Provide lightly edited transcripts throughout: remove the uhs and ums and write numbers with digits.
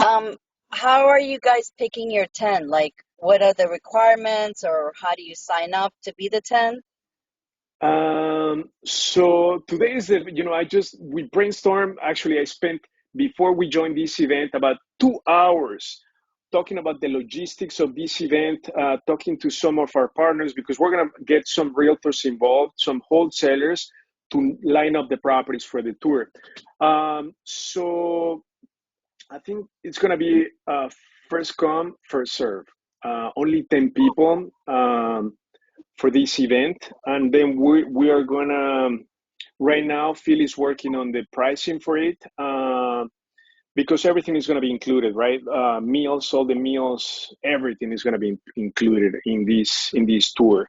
Um, how are you guys picking your 10? Like, what are the requirements, or how do you sign up to be the 10? So today is we brainstormed. Actually, I spent before we joined this event about 2 hours talking about the logistics of this event, talking to some of our partners because we're gonna get some realtors involved, some wholesalers to line up the properties for the tour. So I think it's gonna be first come, first serve. Only 10 people. For this event, and then we are gonna right now Phil is working on the pricing for it, because everything is going to be included, right? Meals, all the meals, everything is going to be included in this tour.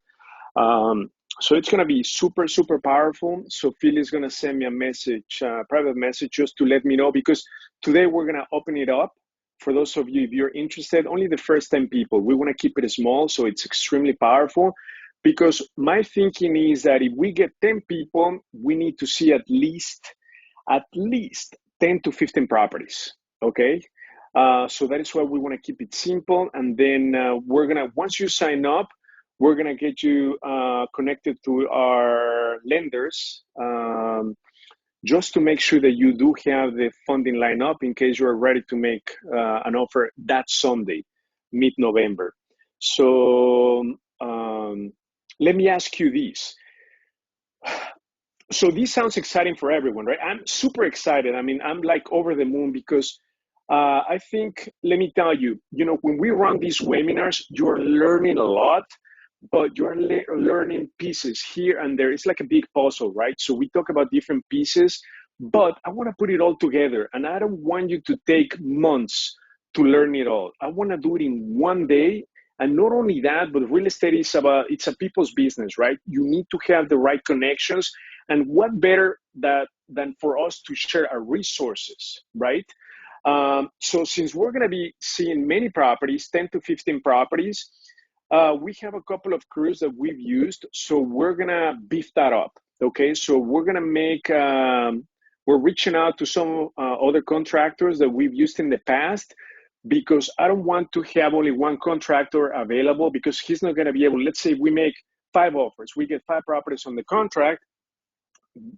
um, so it's going to be super super powerful. So Phil is going to send me a message, private message, just to let me know, because today we're going to open it up for those of you, if you're interested, only the first 10 people. We want to keep it small so it's extremely powerful, because my thinking is that if we get 10 people, we need to see at least 10 to 15 properties. Okay. So that is why we want to keep it simple. And then once you sign up, we're going to get you connected to our lenders, just to make sure that you do have the funding line up in case you are ready to make an offer that Sunday, mid-November. So let me ask you this. So this sounds exciting for everyone, right? I'm super excited. I mean, I'm like over the moon because I think, let me tell you, when we run these webinars, you're learning a lot, but you're learning pieces here and there. It's like a big puzzle, right? So we talk about different pieces, but I want to put it all together. And I don't want you to take months to learn it all. I want to do it in one day. And not only that, but real estate it's a people's business, right? You need to have the right connections. And what better than for us to share our resources, right? So since we're going to be seeing many properties, 10 to 15 properties, we have a couple of crews that we've used. So we're going to beef that up. Okay. So we're going to we're reaching out to some other contractors that we've used in the past, because I don't want to have only one contractor available, because he's not going to be able, let's say we make 5 offers, we get 5 properties on the contract.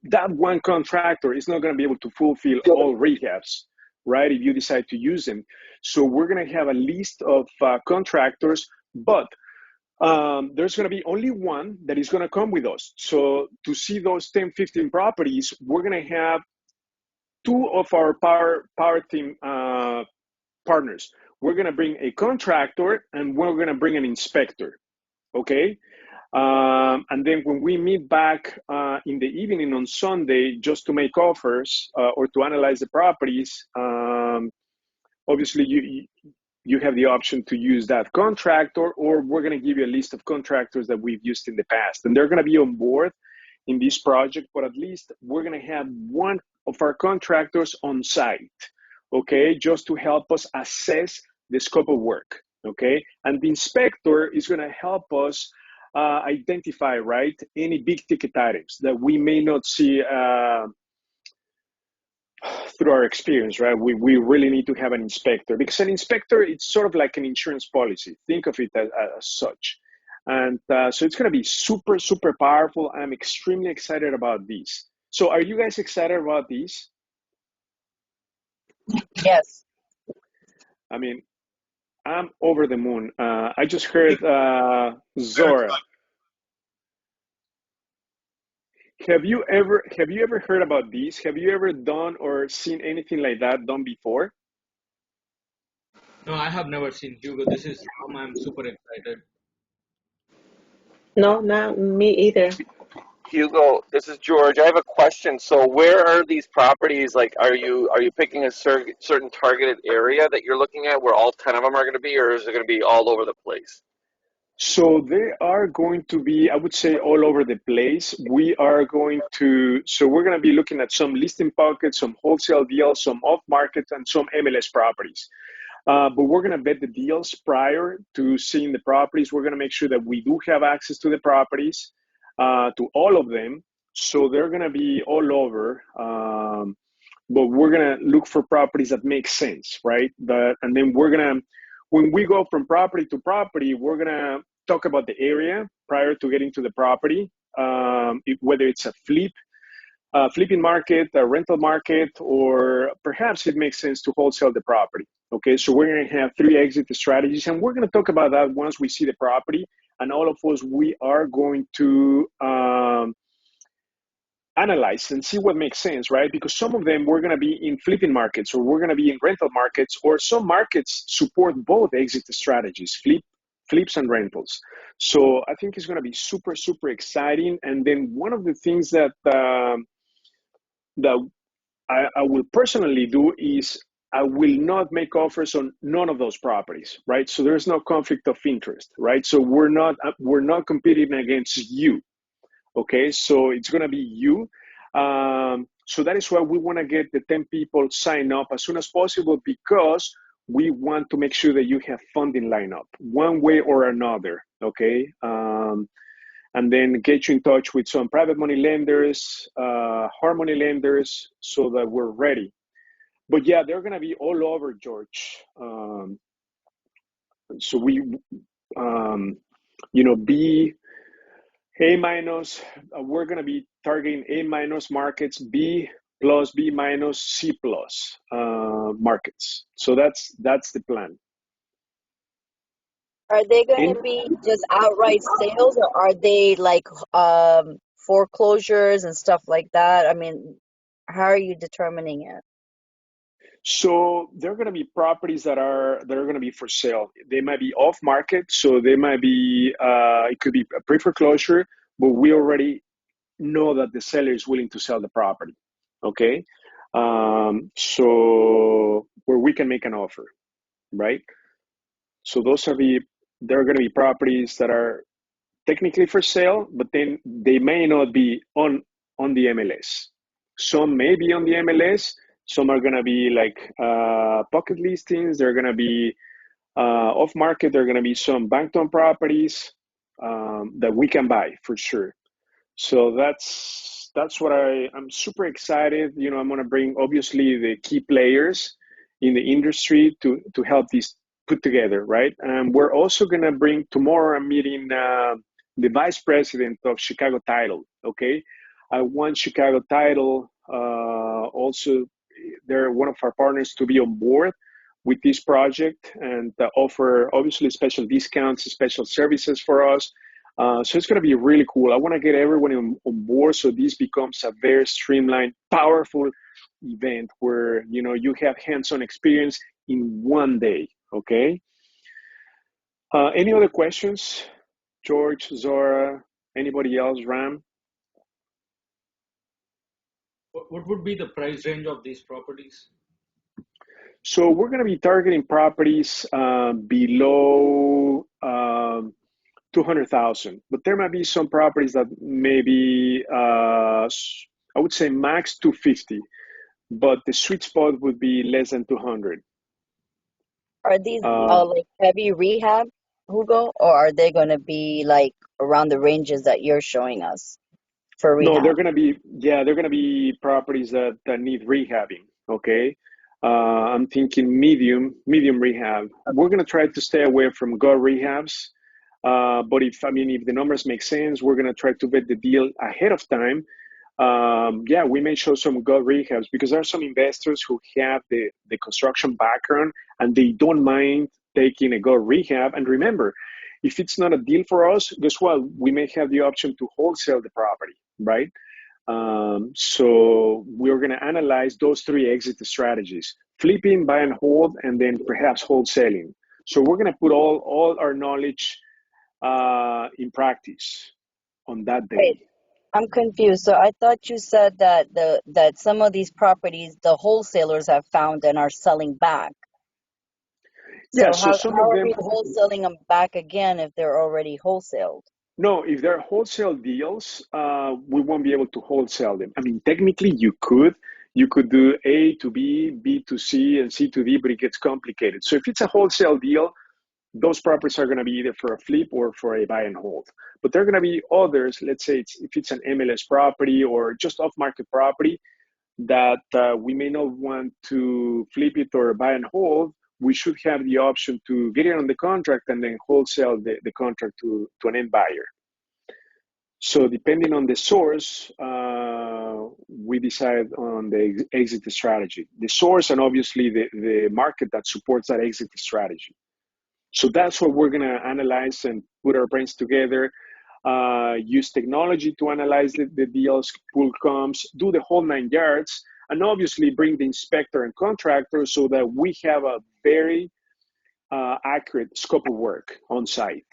That one contractor is not going to be able to fulfill all rehabs, right? If you decide to use them. So we're going to have a list of contractors, but there's going to be only one that is going to come with us. So to see those 10, 15 properties, we're going to have two of our power team partners. We're going to bring a contractor and we're going to bring an inspector. Okay. And then when we meet back in the evening on Sunday, just to make offers or to analyze the properties, obviously you have the option to use that contractor, or we're going to give you a list of contractors that we've used in the past, and they're going to be on board in this project. But at least we're going to have one of our contractors on site, okay, just to help us assess the scope of work, okay? And the inspector is going to help us identify, right, any big ticket items that we may not see through our experience, right? We really need to have an inspector, because an inspector, it's sort of like an insurance policy. Think of it as such. And so it's going to be super, super powerful. I'm extremely excited about this. So are you guys excited about this? Yes. I mean, I'm over the moon. I just heard Very Zora. excited. Have you ever heard about this? Have you ever done or seen anything like that done before? No, I have never seen Hugo. This is Ram. I'm super excited. No, not me either. Hugo, this is George. I have a question. So, where are these properties? Like, are you picking a certain targeted area that you're looking at where all 10 of them are going to be, or is it going to be all over the place? So they are going to be, I would say, all over the place. So we're going to be looking at some listing pockets, some wholesale deals, some off market, and some MLS properties. But we're going to vet the deals prior to seeing the properties. We're going to make sure that we do have access to the properties, to all of them. So they're going to be all over. but we're gonna look for properties that make sense, right? And then when we go from property to property, we're gonna talk about the area prior to getting to the property, whether it's a flipping market, a rental market, or perhaps it makes sense to wholesale the property. Okay, so we're going to have 3 exit strategies, and we're going to talk about that once we see the property. And all of us, we are going to analyze and see what makes sense, right? Because some of them we're going to be in flipping markets, or we're going to be in rental markets, or some markets support both exit strategies, flips and rentals. So I think it's going to be super, super exciting. And then one of the things that I will personally do is I will not make offers on none of those properties, right? So there's no conflict of interest, right? So we're not competing against you, okay? So it's gonna be you. So that is why we want to get the 10 people signed up as soon as possible, because we want to make sure that you have funding lined up one way or another, okay? And then get you in touch with some private money lenders, hard money lenders, so that we're ready. But yeah, they're gonna be all over, George. So B, A minus. We're gonna be targeting A minus markets, B plus, B minus, C plus markets. So that's the plan. Are they going And to be just outright sales, or are they like foreclosures and stuff like that? I mean, how are you determining it? so there are going to be properties that are going to be for sale. They might be off market, so they might be it could be a pre-foreclosure, but we already know that the seller is willing to sell the property. Okay, so where we can make an offer, right? So there are going to be properties that are technically for sale, but then they may not be on the MLS. Some may be on the MLS. Some are going to be like pocket listings. They're going to be off market. There are going to be some banked on properties that we can buy for sure. So that's what I'm super excited. I'm going to bring obviously the key players in the industry to help these put together, right? And we're also going to bring tomorrow. I'm meeting the vice president of Chicago Title. Okay, I want Chicago Title also. They're one of our partners to be on board with this project and offer obviously special discounts, special services for us. So it's going to be really cool. I want to get everyone on board so this becomes a very streamlined, powerful event where you have hands-on experience in one day. Okay. Any other questions, George, Zora, anybody else, Ram? What would be the price range of these properties? So we're going to be targeting properties below 200,000, but there might be some properties that maybe I would say max 250, but the sweet spot would be less than 200. Are these Uh, like heavy rehab, Hugo, or are they going to be like around the ranges that you're showing us for no, rehab? they're gonna be properties that need rehabbing. Okay, I'm thinking medium rehab. We're gonna try to stay away from gut rehabs. But if the numbers make sense, we're gonna try to vet the deal ahead of time. Yeah, we may show some gut rehabs because there are some investors who have the construction background and they don't mind taking a gut rehab. And remember, if it's not a deal for us, guess what? We may have the option to wholesale the property, right? So we're going to analyze those 3 exit strategies: flipping, buy and hold, and then perhaps wholesaling. So we're going to put all our knowledge in practice on that Wait, day. I'm confused. So I thought you said that some of these properties the wholesalers have found and are selling back. Yeah, So so some how of are them, we wholesaling them back again if they're already wholesaled? no, if they're wholesale deals, we won't be able to wholesale them. I mean, technically you could do A to B, B to C, and C to D, but it gets complicated. So if it's a wholesale deal, those properties are going to be either for a flip or for a buy and hold. But there are going to be others. Let's say if it's an MLS property or just off market property, that we may not want to flip it or buy and hold, we should have the option to get it on the contract and then wholesale the contract to an end buyer. So depending on the source, we decide on the exit strategy. The source and obviously the market that supports that exit strategy. So that's what we're gonna analyze and put our brains together, use technology to analyze the deals, pull comps, do the whole 9 yards, and obviously bring the inspector and contractor so that we have a very accurate scope of work on site.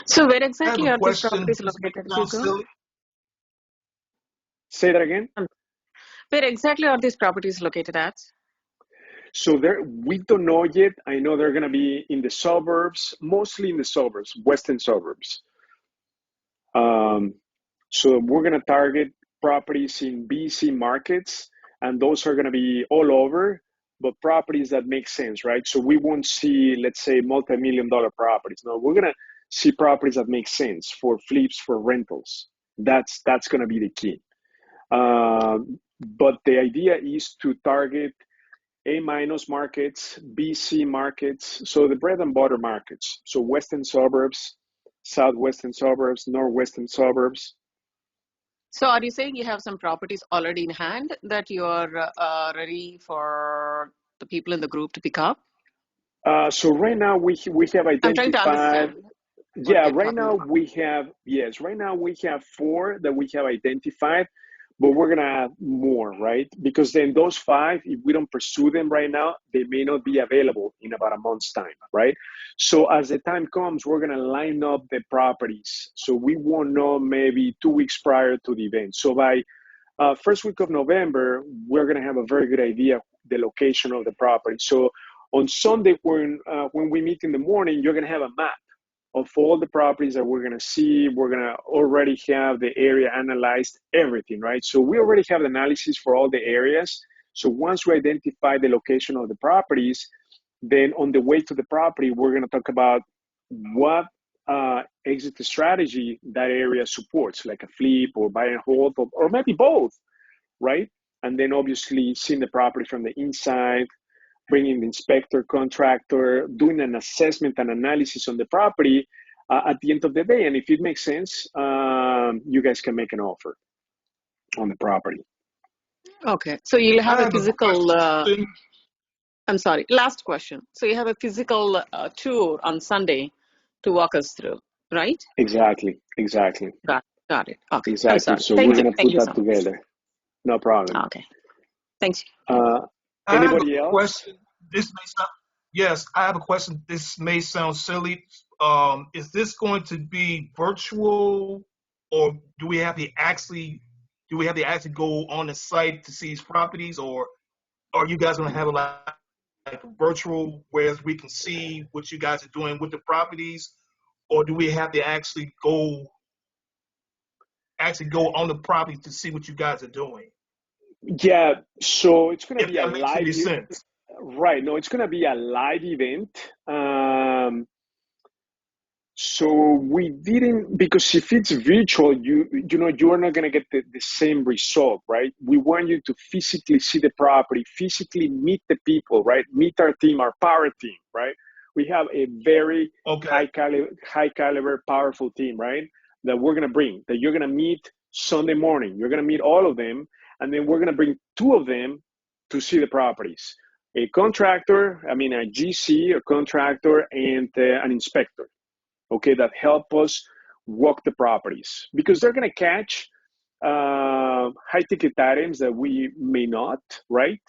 So where I have exactly a are these question. properties This may located, sound Hugo? silly. Say that again. Where exactly are these properties located at? So we don't know yet. I know they're going to be in the suburbs, mostly in the suburbs, western suburbs. So we're going to target properties in BC markets, and those are going to be all over, but properties that make sense, right? So we won't see, let's say, multi-million-dollar properties. No, we're going to see properties that make sense for flips, for rentals. That's going to be the key. But the idea is to target A- markets, BC markets, so the bread and butter markets. So western suburbs, southwestern suburbs, northwestern suburbs. So are you saying you have some properties already in hand that you are ready for the people in the group to pick up? So right now we have I'm trying to identified. understand what Yeah, we are right talking now about. we have, yes, right now we have 4 that we have identified, but we're gonna add more, right? Because then those 5, if we don't pursue them right now, they may not be available in about a month's time, right? So as the time comes, we're gonna line up the properties. So we won't know maybe 2 weeks prior to the event. So by first week of November, we're gonna have a very good idea of the location of the property. So on Sunday, when we meet in the morning, you're gonna have a map of all the properties that we're going to see. We're going to already have the area analyzed, everything, right? So we already have the analysis for all the areas. So once we identify the location of the properties, then on the way to the property, we're going to talk about what exit strategy that area supports, like a flip or buy and hold, or maybe both, right? And then obviously seeing the property from the inside, bringing the inspector, contractor, doing an assessment and analysis on the property at the end of the day. And if it makes sense, you guys can make an offer on the property. Okay, so you'll have I a have a physical, question. I'm sorry, last question. So you have a physical tour on Sunday to walk us through, right? Exactly. Got it. Okay, I'm Exactly. sorry. So we're Thank you. going to Thank put you that so much. together. No problem. Okay, thanks. Uh, I have a Anybody else? question. This may sound, yes, I have a question. This may sound silly. Is this going to be virtual, or do we have to actually go on the site to see these properties, or are you guys going to have like virtual, whereas we can see what you guys are doing with the properties, or do we have to actually go on the property to see what you guys are doing? Yeah. So it's going to If be a that makes live, any sense. right? No, it's going to be a live event. So we didn't, because if it's virtual, you know you are not going to get the same result, right? We want you to physically see the property, physically meet the people, right? Meet our team, our power team, right? We have a very Okay. high caliber, powerful team, right? That we're going to bring, that you're going to meet Sunday morning. You're going to meet all of them, and then we're going to bring 2 of them to see the properties. A contractor, I mean a GC, a contractor, and an inspector, okay, that help us walk the properties, because they're going to catch high ticket items that we may not, right?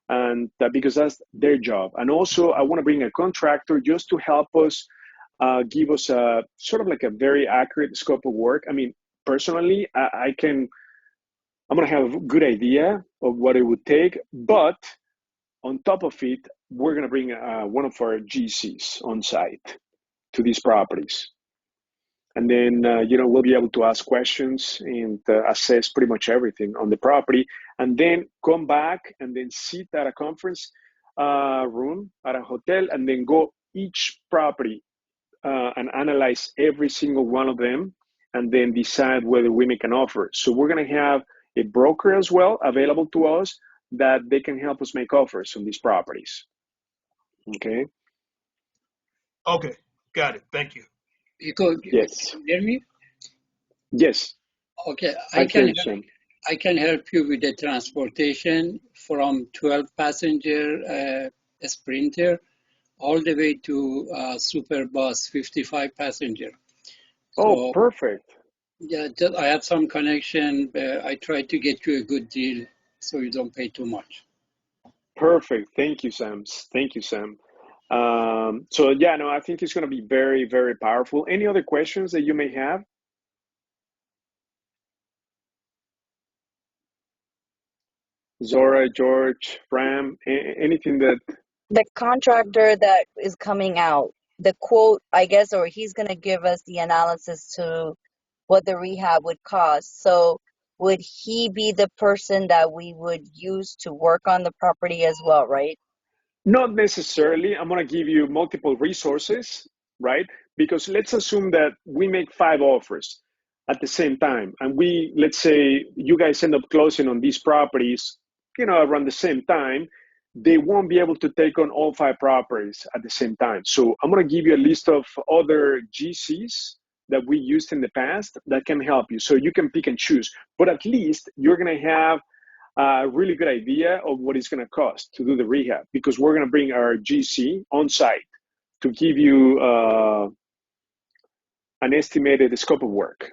And because that's their job. And also I want to bring a contractor just to help us, give us a sort of like a very accurate scope of work. I mean, personally, I'm going to have a good idea of what it would take, but on top of it, we're going to bring one of our GCs on site to these properties. And then, we'll be able to ask questions and assess pretty much everything on the property, and then come back and then sit at a conference room at a hotel, and then go each property and analyze every single one of them and then decide whether we make an offer. So we're going to have a broker as well available to us that they can help us make offers on these properties. Okay. Okay, got it. Thank you. Because Yes. can you hear me? Yes. Okay, I hear you, Sam. I can help you with the transportation from 12 passenger Sprinter all the way to Super Bus 55 passenger. Oh, So perfect. yeah, I have some connection. I try to get you a good deal so you don't pay too much. Perfect. Thank you, Sam. Thank you, Sam. So yeah, no, I think it's going to be very, very powerful. Any other questions that you may have? Zora, George, Ram, anything that? The contractor that is coming out, the quote, I guess, or he's going to give us the analysis to what the rehab would cost. So would he be the person that we would use to work on the property as well, right? Not necessarily. I'm going to give you multiple resources, right? Because let's assume that we make 5 offers at the same time, and let's say you guys end up closing on these properties, around the same time. They won't be able to take on all 5 properties at the same time. So I'm going to give you a list of other GCs that we used in the past that can help you. So you can pick and choose, but at least you're going to have a really good idea of what it's going to cost to do the rehab, because we're going to bring our GC on site to give you an estimated scope of work.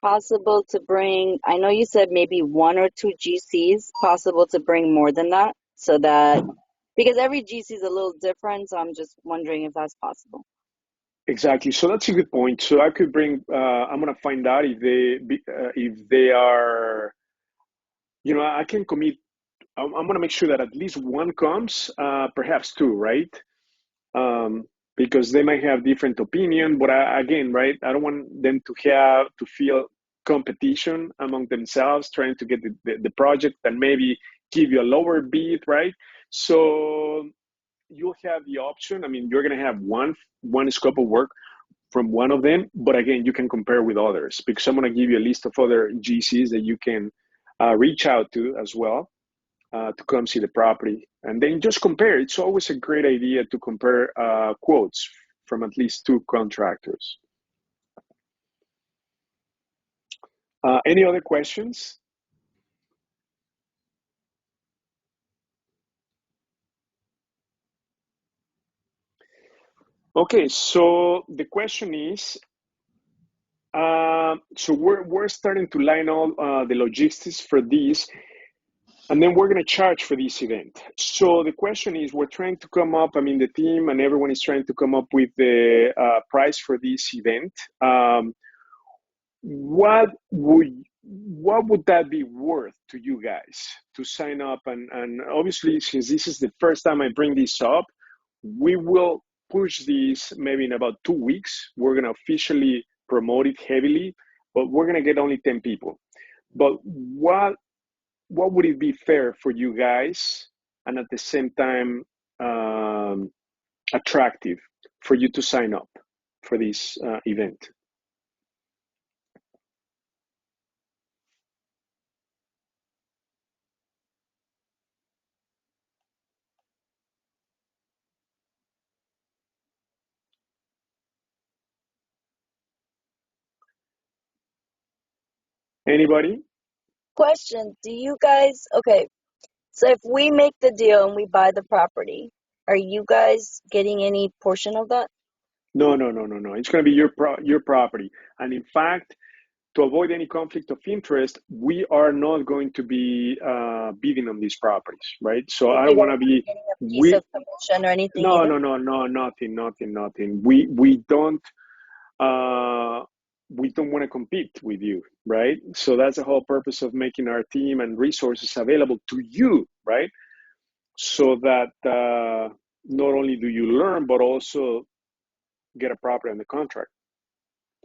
Possible to bring, I know you said maybe 1 or 2 GCs, possible to bring more than that, so that, because every GC is a little different, so I'm just wondering if that's possible. Exactly. So that's a good point. So I could bring. I'm gonna find out if they are. I can commit. I'm gonna make sure that at least 1 comes, perhaps 2, right? Because they might have different opinion. But again, right? I don't want them to feel competition among themselves, trying to get the project and maybe give you a lower bid, right? So you'll have the option. I mean, you're gonna have one scope of work from one of them, but again, you can compare with others, because I'm going to give you a list of other GCs that you can reach out to as well to come see the property, and then just compare. It's always a great idea to compare quotes from at least 2 contractors. Any other questions? Okay, so the question is, so we're starting to line all the logistics for this, and then we're going to charge for this event. So the question is, we're trying to come up, the team and everyone is trying to come up with the price for this event. What would that be worth to you guys to sign up? And obviously, since this is the first time I bring this up, we will push this maybe in about 2 weeks. We're going to officially promote it heavily, but we're going to get only 10 people. But what would it be fair for you guys, and at the same time attractive for you to sign up for this event? Anybody? Question, do you guys, okay, so if we make the deal and we buy the property, are you guys getting any portion of that? No. It's going to be your property. And in fact, to avoid any conflict of interest, we are not going to be bidding on these properties, right? So I don't You guys want to aren't be. getting a piece of commission or anything No, either? nothing. We don't want to compete with you, right? So that's the whole purpose of making our team and resources available to you, right? So that not only do you learn, but also get a property on the contract.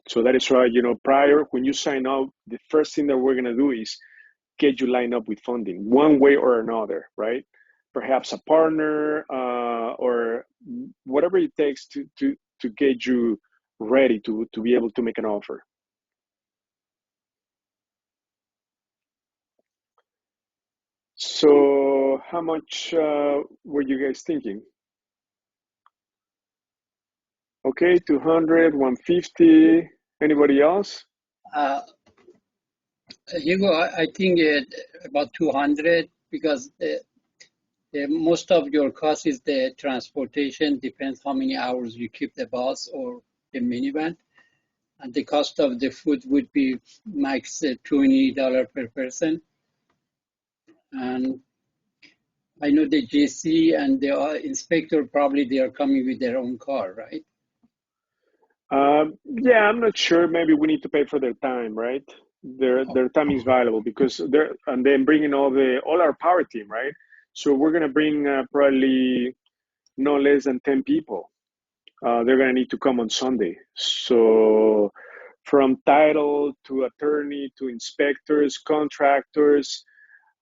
So that is why, prior, when you sign up, the first thing that we're going to do is get you lined up with funding one way or another, right? Perhaps a partner or whatever it takes to get you ready to be able to make an offer. So how much were you guys thinking? Okay, 200, 150. Anybody else? Uh, Hugo, I think about 200 because most of your cost is the transportation, depends how many hours you keep the bus or the minivan. And the cost of the food would be max $20 per person. And I know the JC and the inspector probably they are coming with their own car, right? Yeah, I'm not sure. Maybe we need to pay for their time, right? Their time is valuable because they're and then bringing all our power team, right? So we're gonna bring probably no less than 10 people. They're gonna need to come on Sunday. So from title to attorney to inspectors, contractors,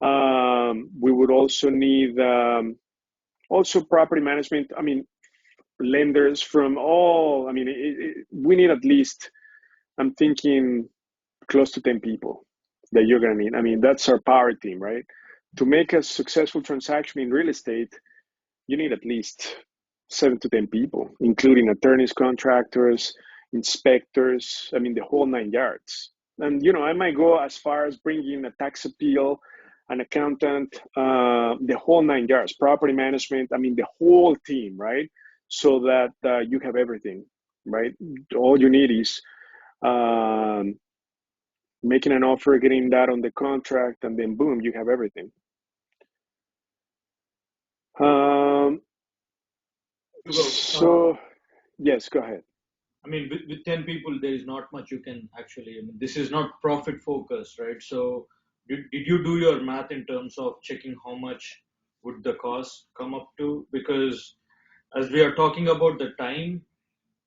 we would also need also property management. I mean, lenders from all. I mean, we need at least. I'm thinking close to 10 people that you're going to need. I mean, that's our power team, right? To make a successful transaction in real estate, you need at least 7 to 10 people, including attorneys, contractors, inspectors. I mean, the whole 9 yards. And, I might go as far as bringing a tax appeal, an accountant, the whole 9 yards, property management. I mean, the whole team, right? So that you have everything, right? All you need is making an offer, getting that on the contract, and then boom, you have everything. So, yes, go ahead. I mean, with 10 people, there is not much you can actually, I mean, this is not profit focused, right? So did you do your math in terms of checking how much would the cost come up to? Because as we are talking about the time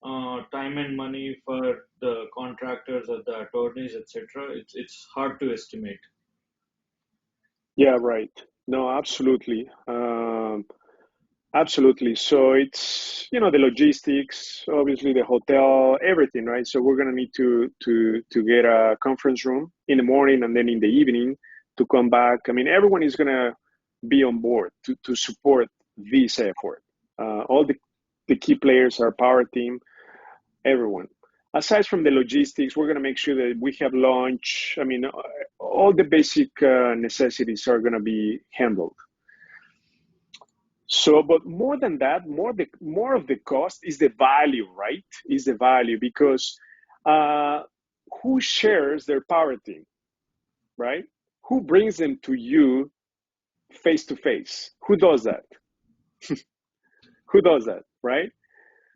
and money for the contractors or the attorneys, etc., it's hard to estimate. Yeah, right. No, absolutely. Absolutely. So it's, the logistics, obviously the hotel, everything, right? So we're gonna need to get a conference room in the morning and then in the evening to come back. I mean, everyone is gonna be on board to support this effort. All the key players, our power team, everyone. Aside from the logistics, we're gonna make sure that we have lunch. I mean, all the basic necessities are gonna be handled. So, but more than that, more of the cost is the value, right? Is the value because who shares their power team, right? Who brings them to you face to face? Who does that? Who does that, right?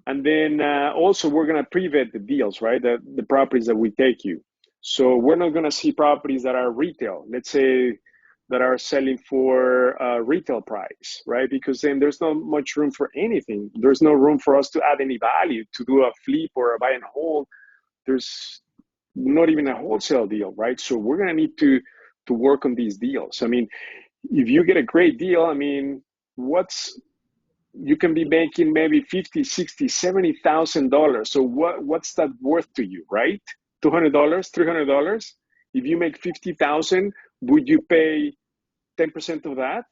And then also we're gonna pre-vet the deals, right? The properties that we take you. So we're not gonna see properties that are retail. Let's say that are selling for retail price, right? Because then there's not much room for anything. There's no room for us to add any value to do a flip or a buy and hold. There's not even a wholesale deal, right? So we're gonna need to work on these deals. I mean, if you get a great deal, I mean, you can be making maybe $50,000, $60,000, $70,000. So what's that worth to you, right? $200, $300. If you make 50,000, would you pay 10% of that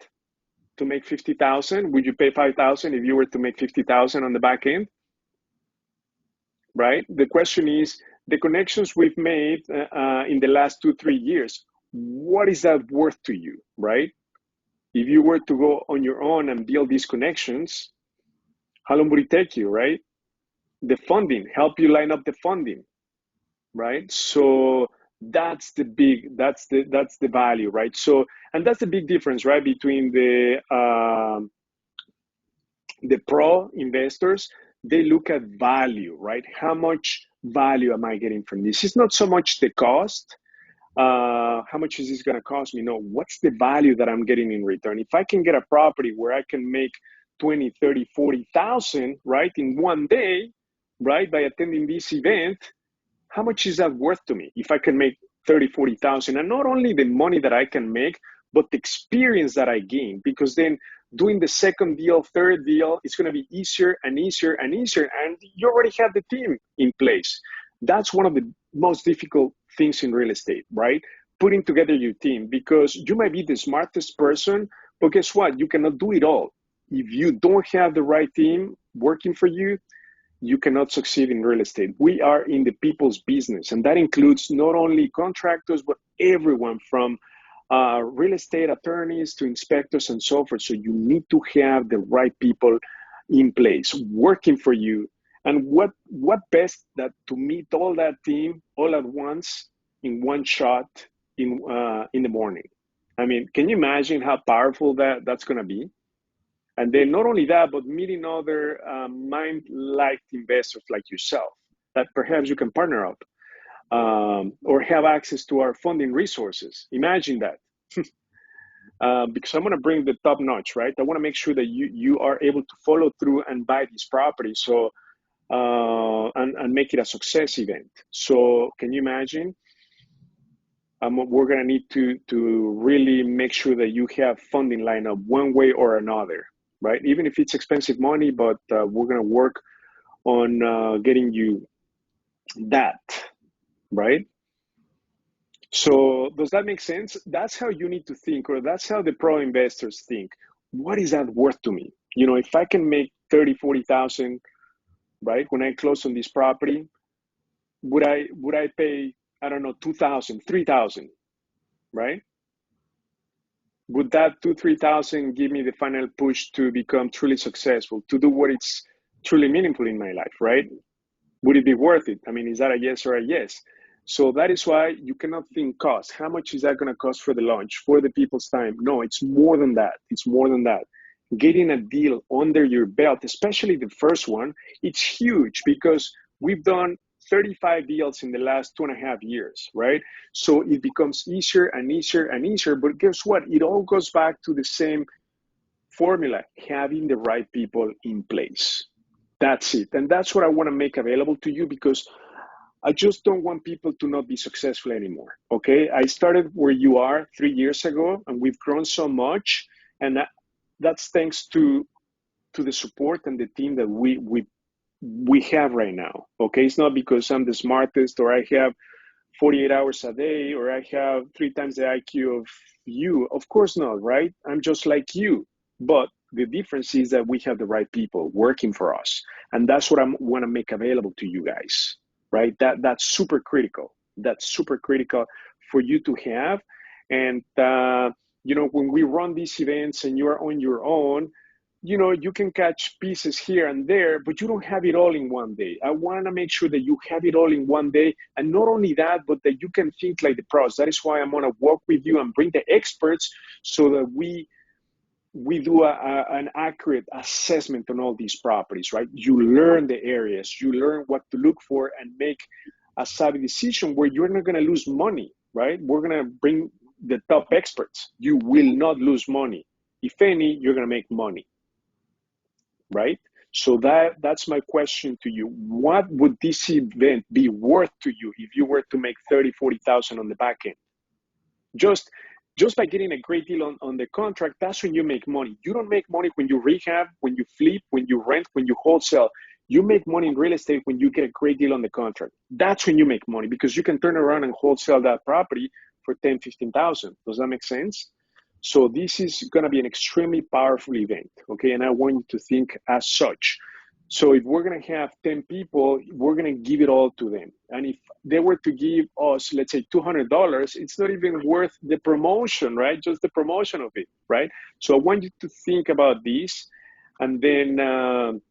to make 50,000? Would you pay 5,000 if you were to make 50,000 on the back end? Right. The question is the connections we've made in the last 2-3 years. What is that worth to you, right? If you were to go on your own and build these connections, how long would it take you, right? The funding, help you line up the funding, right? So that's the value, right? So, and that's the big difference, right, between the pro investors. They look at value, right? How much value am I getting from this? It's not so much the cost. How much is this going to cost me? No, what's the value that I'm getting in return? If I can get a property where I can make 20, 30, 40,000, right, in one day, right, by attending this event, how much is that worth to me? If I can make 30, 40,000, and not only the money that I can make, but the experience that I gain, because then doing the second deal, third deal, it's going to be easier and easier and easier. And you already have the team in place. That's one of the most difficult things in real estate, right? putting together your team, because you might be the smartest person, but guess what? You cannot do it all. If you don't have the right team working for you, you cannot succeed in real estate. We are in the people's business, and that includes not only contractors, but everyone from real estate attorneys to inspectors and so forth. So you need to have the right people in place working for you. And what best that to meet all that team all at once in one shot in the morning. I mean, can you imagine how powerful that's going to be? And then not only that, but meeting other mind-like investors like yourself that perhaps you can partner up or have access to our funding resources. Imagine that. Because I'm going to bring the top notch, right? I want to make sure that you are able to follow through and buy these properties, so and make it a success event. So can you imagine? We're going to need to really make sure that you have funding lined up one way or another, right? Even if it's expensive money, but we're going to work on getting you that, right? So does that make sense? That's how you need to think, or that's how the pro investors think. What is that worth to me? You know, if I can make 30, 40,000, right, when I close on this property, would I pay, I don't know, 2,000, 3,000, right? Would that 2, 3,000 give me the final push to become truly successful, to do what it's truly meaningful in my life, right? Would it be worth it? I mean, is that a yes or a yes? So that is why you cannot think cost. How much is that going to cost for the launch, for the people's time? No, it's more than that. It's more than that. Getting a deal under your belt, especially the first one, it's huge because we've done 35 deals in the last 2.5 years, right? So it becomes easier and easier and easier. But guess what? It all goes back to the same formula, having the right people in place. That's it. And that's what I want to make available to you, because I just don't want people to not be successful anymore, okay? I started where you are 3 years ago, and we've grown so much, and that's thanks to the support and the team that we have right now, okay? It's not because I'm the smartest, or I have 48 hours a day, or I have 3 times the IQ of you. Of course not, right? I'm just like you. But the difference is that we have the right people working for us, and that's what I want to make available to you guys. Right? That's super critical. That's super critical for you to have. And, you know, when we run these events and you're on your own, you know, you can catch pieces here and there, but you don't have it all in one day. I want to make sure that you have it all in one day. And not only that, but that you can think like the pros. That is why I'm going to work with you and bring the experts so that we do an accurate assessment on all these properties, right? You learn the areas, you learn what to look for, and make a savvy decision where you're not going to lose money, right? We're going to bring the top experts. You will not lose money. If any, you're going to make money, right? So that's my question to you. What would this event be worth to you if you were to make 30, 40,000 on the back end? Just by getting a great deal on the contract, that's when you make money. You don't make money when you rehab, when you flip, when you rent, when you wholesale. You make money in real estate when you get a great deal on the contract. That's when you make money, because you can turn around and wholesale that property for 10, 15,000. Does that make sense? So this is going to be an extremely powerful event, okay? And I want you to think as such. So if we're going to have 10 people, we're going to give it all to them. And if they were to give us, let's say, $200, it's not even worth the promotion, right? Just the promotion of it, right? So I want you to think about this, and then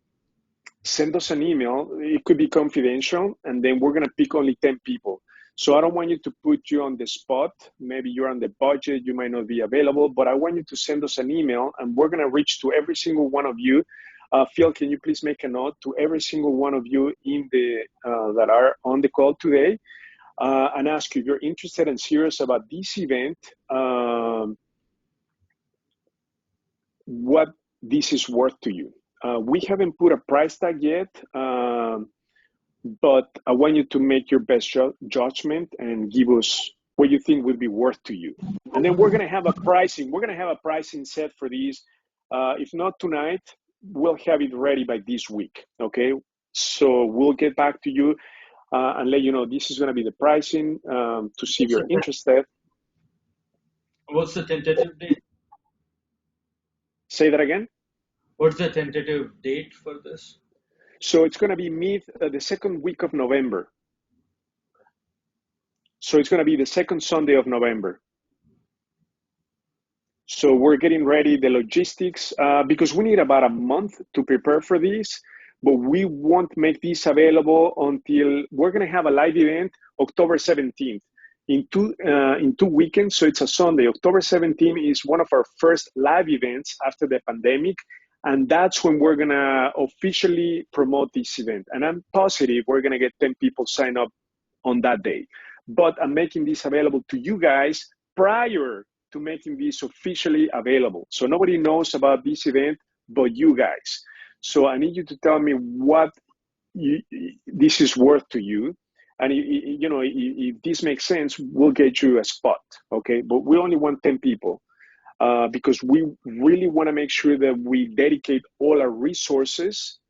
send us an email. It could be confidential, and then we're going to pick only 10 people. So I don't want you to put you on the spot. Maybe you're on the budget, you might not be available, but I want you to send us an email, and we're going to reach to every single one of you. Phil, can you please make a note to every single one of you in the that are on the call today, and ask you if you're interested and serious about this event, what this is worth to you. We haven't put a price tag yet, but I want you to make your best judgment and give us what you think would be worth to you. And then we're going to have a pricing. We're going to have a pricing set for these. If not tonight, we'll have it ready by this week, okay? So we'll get back to you and let you know this is going to be the pricing to see if you're interested. What's the tentative date? Say that again. What's the tentative date for this? So it's going to be the second week of November. So it's going to be the second Sunday of November. So we're getting ready, the logistics, because we need about a month to prepare for this, but we won't make this available until we're going to have a live event October 17th in two weekends. So it's a Sunday. October 17th is one of our first live events after the pandemic. And that's when we're going to officially promote this event. And I'm positive we're going to get 10 people sign up on that day. But I'm making this available to you guys prior to making this officially available. So nobody knows about this event but you guys. So I need you to tell me what this is worth to you. And if this makes sense, we'll get you a spot, okay? But we only want 10 people because we really want to make sure that we dedicate all our resources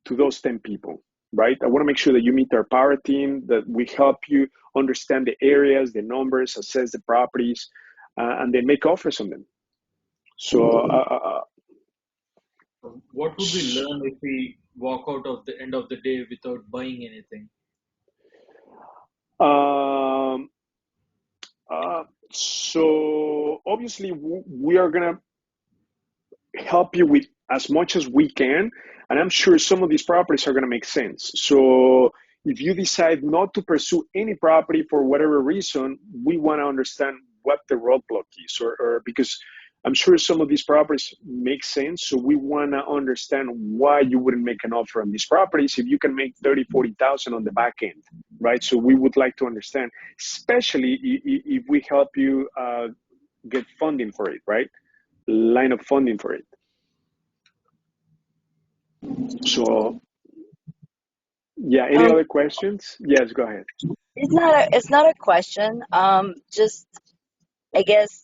to those 10 people, right? I want to make sure that you meet our power team, that we help you understand the areas, the numbers, assess the properties, and then make offers on them. So what would we learn if we walk out of the end of the day without buying anything? So obviously we are going to help you with as much as we can. And I'm sure some of these properties are going to make sense. So if you decide not to pursue any property for whatever reason, we want to understand what the roadblock is, or because I'm sure some of these properties make sense. So we want to understand why you wouldn't make an offer on these properties if you can make 30, 40,000 on the back end, right? So we would like to understand, especially if we help you get funding for it, right? Line of funding for it. So yeah, any other questions? Yes, go ahead. It's not a question. Just I guess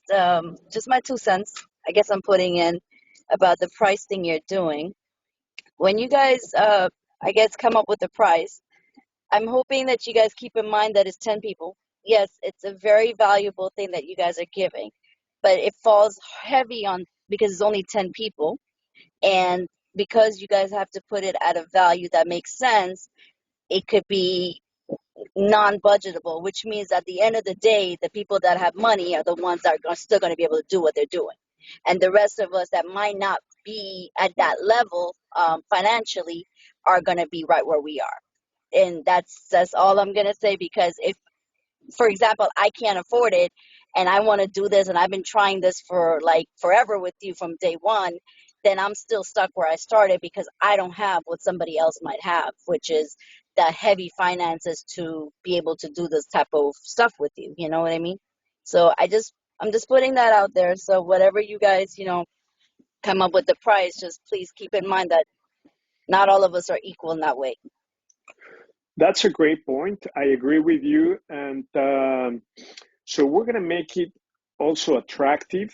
just my 2 cents. I guess I'm putting in about the price thing you're doing. When you guys I guess come up with the price, I'm hoping that you guys keep in mind that it's 10 people. Yes, it's a very valuable thing that you guys are giving, but it falls heavy on because it's only 10 people, and because you guys have to put it at a value that makes sense, it could be non-budgetable, which means at the end of the day, the people that have money are the ones that are still going to be able to do what they're doing. And the rest of us that might not be at that level financially are going to be right where we are. And that's all I'm going to say, because if, for example, I can't afford it and I want to do this and I've been trying this for like forever with you from day one, then I'm still stuck where I started because I don't have what somebody else might have, which is the heavy finances to be able to do this type of stuff with you. You know what I mean? So I'm just putting that out there. So whatever you guys, come up with the price, just please keep in mind that not all of us are equal in that way. That's a great point. I agree with you. And so we're going to make it also attractive,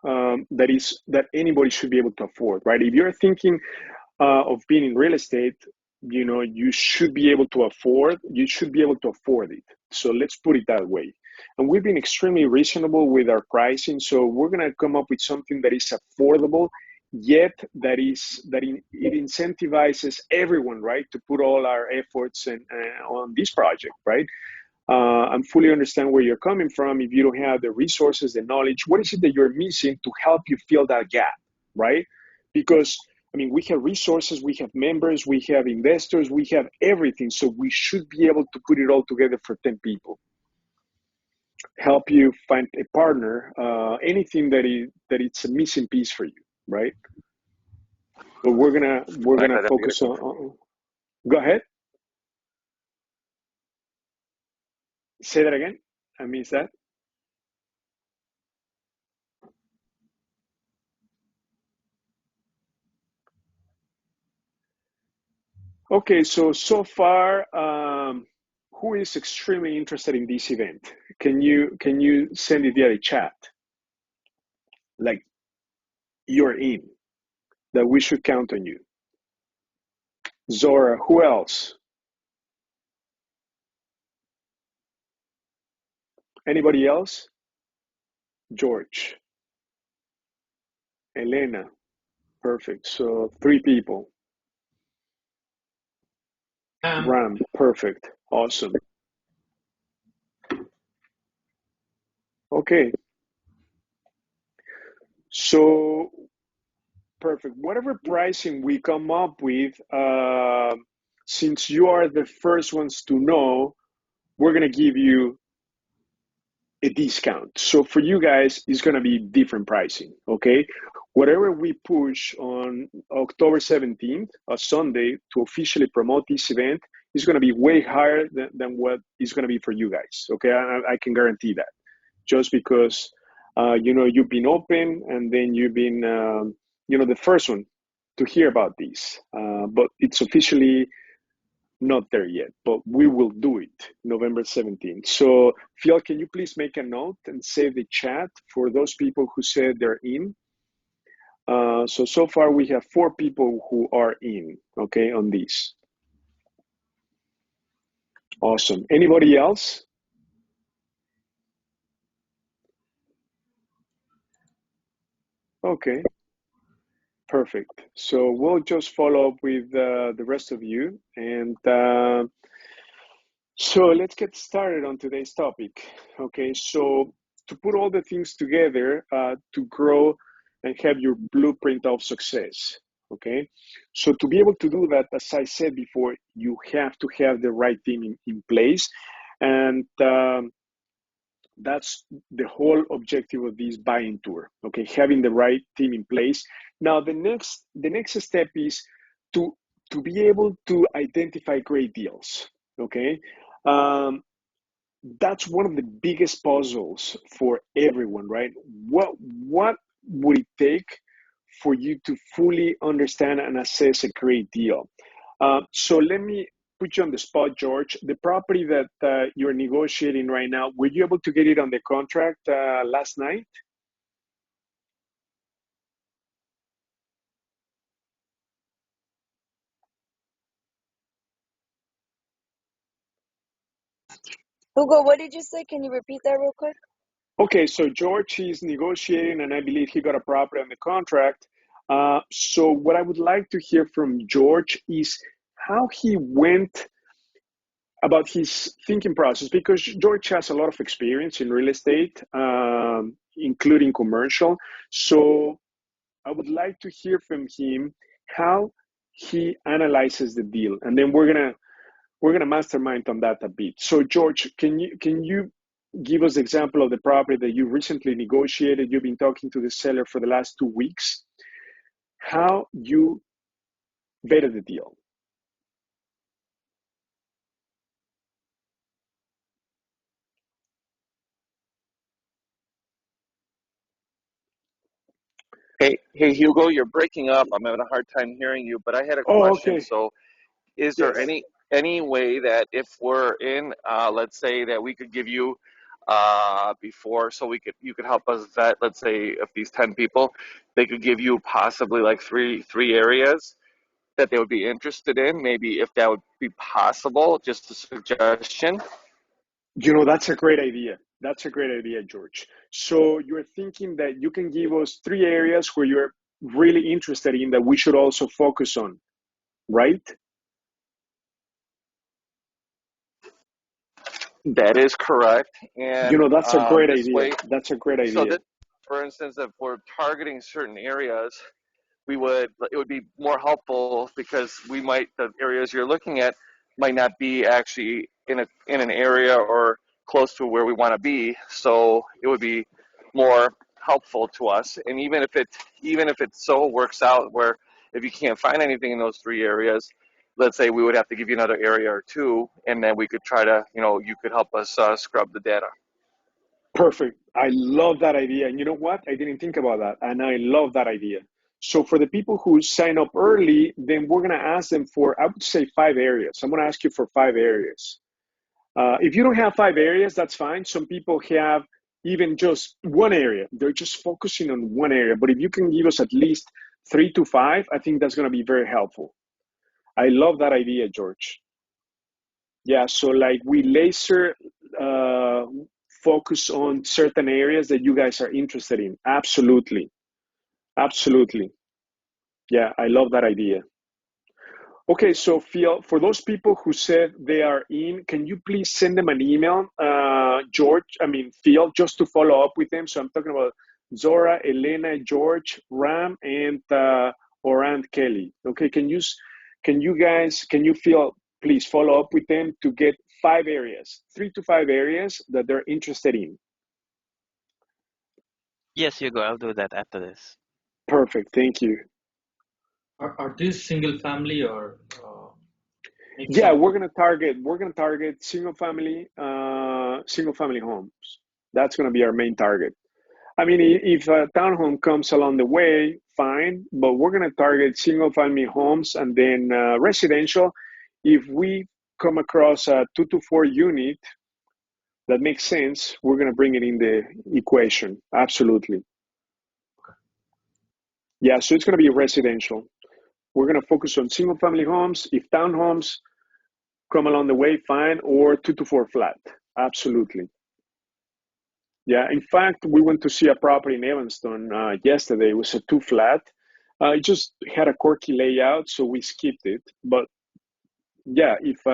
that anybody should be able to afford, right? If you're thinking of being in real estate, you should be able to afford it. So let's put it that way. And we've been extremely reasonable with our pricing. So we're going to come up with something that is affordable, yet it incentivizes everyone, right, to put all our efforts on this project, right? I fully understand where you're coming from. If you don't have the resources, the knowledge, what is it that you're missing to help you fill that gap, right? Because we have resources, we have members, we have investors, we have everything. So we should be able to put it all together for 10 people. Help you find a partner, anything that it's a missing piece for you, right? But we're gonna focus on. Go ahead. Say that again. I missed that. Okay, so far, who is extremely interested in this event? Can you send it via the chat? Like, you're in, that we should count on you. Zora, who else? Anybody else? George, Elena. Perfect. So 3 people. Ram. Perfect. Awesome. Okay. So perfect. Whatever pricing we come up with, since you are the first ones to know, we're gonna give you a discount. So for you guys, it's gonna be different pricing. Okay. Whatever we push on October 17th, a Sunday, to officially promote this event is going to be way higher than what is going to be for you guys. Okay, I can guarantee that. Just because, you've been open and then you've been, the first one to hear about this. But it's officially not there yet, but we will do it November 17th. So, Phil, can you please make a note and save the chat for those people who said they're in? So far we have 4 people who are in, okay, on this. Awesome. Anybody else? Okay, perfect. So we'll just follow up with the rest of you. And so let's get started on today's topic. Okay, so to put all the things together to grow and have your blueprint of success. Okay, so to be able to do that, as I said before, you have to have the right team in place. And that's the whole objective of this buying tour. Okay, having the right team in place. Now, the next step is to be able to identify great deals. Okay, that's one of the biggest puzzles for everyone, right? What would it take for you to fully understand and assess a great deal? So let me put you on the spot, George. The property that you're negotiating right now, were you able to get it on the contract last night? Hugo, what did you say? Can you repeat that real quick? Okay, so George is negotiating, and I believe he got a property on the contract. So what I would like to hear from George is how he went about his thinking process, because George has a lot of experience in real estate, including commercial. So I would like to hear from him how he analyzes the deal, and then we're gonna mastermind on that a bit. So George, can you give us an example of the property that you recently negotiated? You've been talking to the seller for the last 2 weeks. How you vetted the deal? Hey, Hugo, you're breaking up. I'm having a hard time hearing you, but I had a Oh, question. okay. So, is there Yes. any way that if we're in, let's say that we could give you before, so you could help us vet, let's say if these 10 people, they could give you possibly like three areas that they would be interested in, maybe if that would be possible, just a suggestion. That's a great idea. That's a great idea, George. So you're thinking that you can give us 3 areas where you're really interested in that we should also focus on, right? That is correct. And That's a great this idea. way, That's a great so idea. this, for instance, if we're targeting certain areas, it would be more helpful because the areas you're looking at might not be actually in an area or close to where we want to be. So it would be more helpful to us. And even if it so works out where if you can't find anything in those 3 areas, let's say we would have to give you another area or 2, and then we could try to, you could help us scrub the data. Perfect. I love that idea. And you know what? I didn't think about that. And I love that idea. So for the people who sign up early, then we're going to ask them for, I would say, 5 areas. I'm going to ask you for 5 areas. If you don't have 5 areas, that's fine. Some people have even just 1 area. They're just focusing on 1 area. But if you can give us at least 3 to 5, I think that's going to be very helpful. I love that idea, George. Yeah, so like we laser focus on certain areas that you guys are interested in. Absolutely. Absolutely. Yeah, I love that idea. Okay, so Phil, for those people who said they are in, can you please send them an email, Phil, just to follow up with them? So I'm talking about Zora, Elena, George, Ram, and Orand Kelly. Okay, can you Phil, please follow up with them to get 5 areas, 3 to 5 areas that they're interested in? Yes, Hugo, I'll do that after this. Perfect, thank you. Are these single family or mix Yeah, of? we're gonna target single family homes. That's gonna be our main target. I mean, if a townhome comes along the way, fine, but we're gonna target single family homes and then residential. If we come across a 2 to 4 unit that makes sense, we're gonna bring it in the equation. Absolutely. Yeah, so it's gonna be residential. We're gonna focus on single family homes. If townhomes come along the way, fine, or 2 to 4 flat. Absolutely. Yeah, in fact, we went to see a property in Evanston yesterday. It was a 2 flat. It just had a quirky layout, so we skipped it. But yeah, if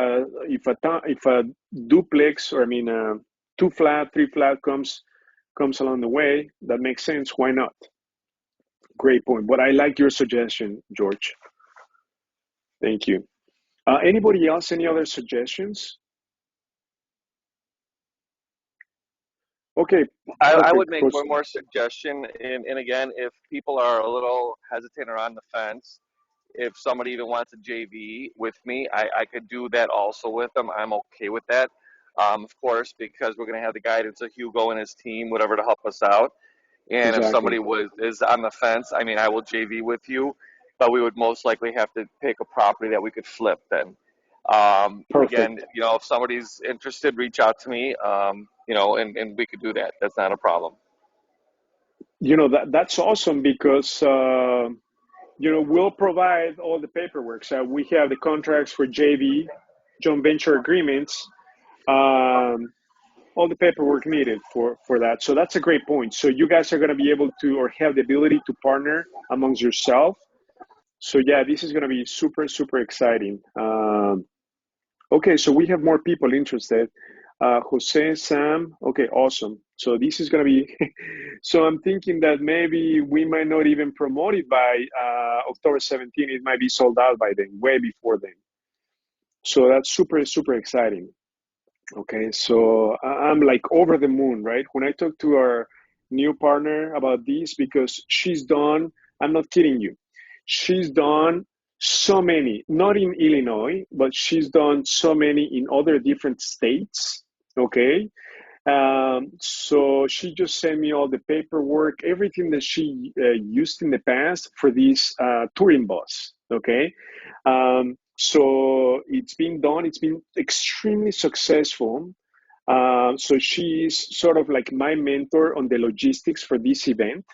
a duplex, or 2 flat, 3 flat comes along the way, that makes sense. Why not? Great point. But I like your suggestion, George. Thank you. Anybody else? Any other suggestions? Okay, I perfect. would make one more suggestion, and again, if people are a little hesitant or on the fence, if somebody even wants a JV with me, I could do that also with them. I'm okay with that, of course, because we're going to have the guidance of Hugo and his team, whatever, to help us out. And if Exactly. somebody is on the fence, I mean, I will JV with you, but we would most likely have to pick a property that we could flip then. Perfect. Again, if somebody's interested, reach out to me, and we could do that. That's not a problem. That's awesome because we'll provide all the paperwork. So we have the contracts for JV, joint venture agreements, all the paperwork needed for that. So that's a great point. So you guys are going to be able to, or have the ability to, partner amongst yourself. So yeah, this is going to be super, super exciting. Okay, so we have more people interested. Jose, Sam, okay, awesome. So this is going to be, so I'm thinking that maybe we might not even promote it by October 17. It might be sold out by then, way before then. So that's super, super exciting. Okay, so I'm like over the moon, right? When I talked to our new partner about this, because she's done, I'm not kidding you, she's done so many, not in Illinois, but she's done so many in other different states. Okay, so she just sent me all the paperwork, everything that she used in the past for this touring bus. Okay, so it's been done. It's been extremely successful. So she's sort of like my mentor on the logistics for this event.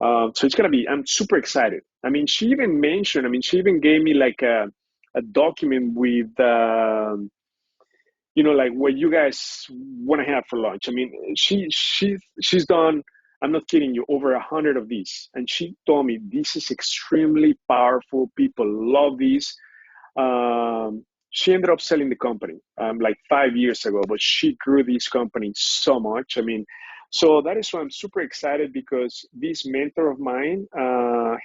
So it's gonna be. I'm super excited. I mean, she even mentioned. I mean, she even gave me like a document with. Like what you guys want to have for lunch. I mean, she's done. I'm not kidding you, over 100 of these, and she told me this is extremely powerful. People love this. She ended up selling the company like 5 years ago, but she grew this company so much. I mean, so that is why I'm super excited, because this mentor of mine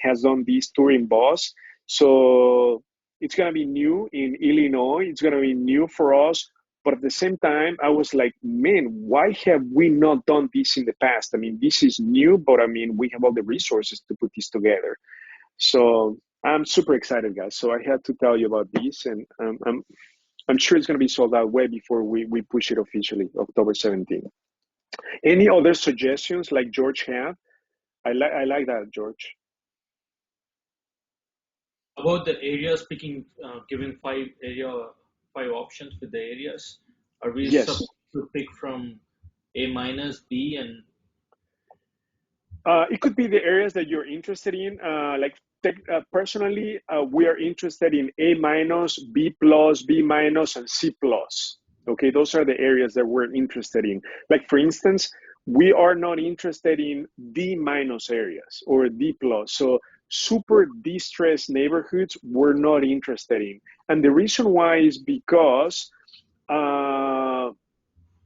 has done this touring bus. So it's gonna be new in Illinois. It's gonna be new for us. But at the same time, I was like, man, why have we not done this in the past? I mean, this is new, but I mean, we have all the resources to put this together. So I'm super excited, guys. So I had to tell you about this, and I'm sure it's going to be sold out way before we push it officially, October 17th. Any other suggestions like George had? I like that, George. About the areas, giving 5 options with the areas. Are we Yes. supposed to pick from A minus, B, and It could be the areas that you're interested in. Personally, we are interested in A minus, B plus, B minus, and C plus. Okay, those are the areas that we're interested in. Like for instance, we are not interested in D minus areas or D plus. So super distressed neighborhoods we're not interested in. And the reason why is because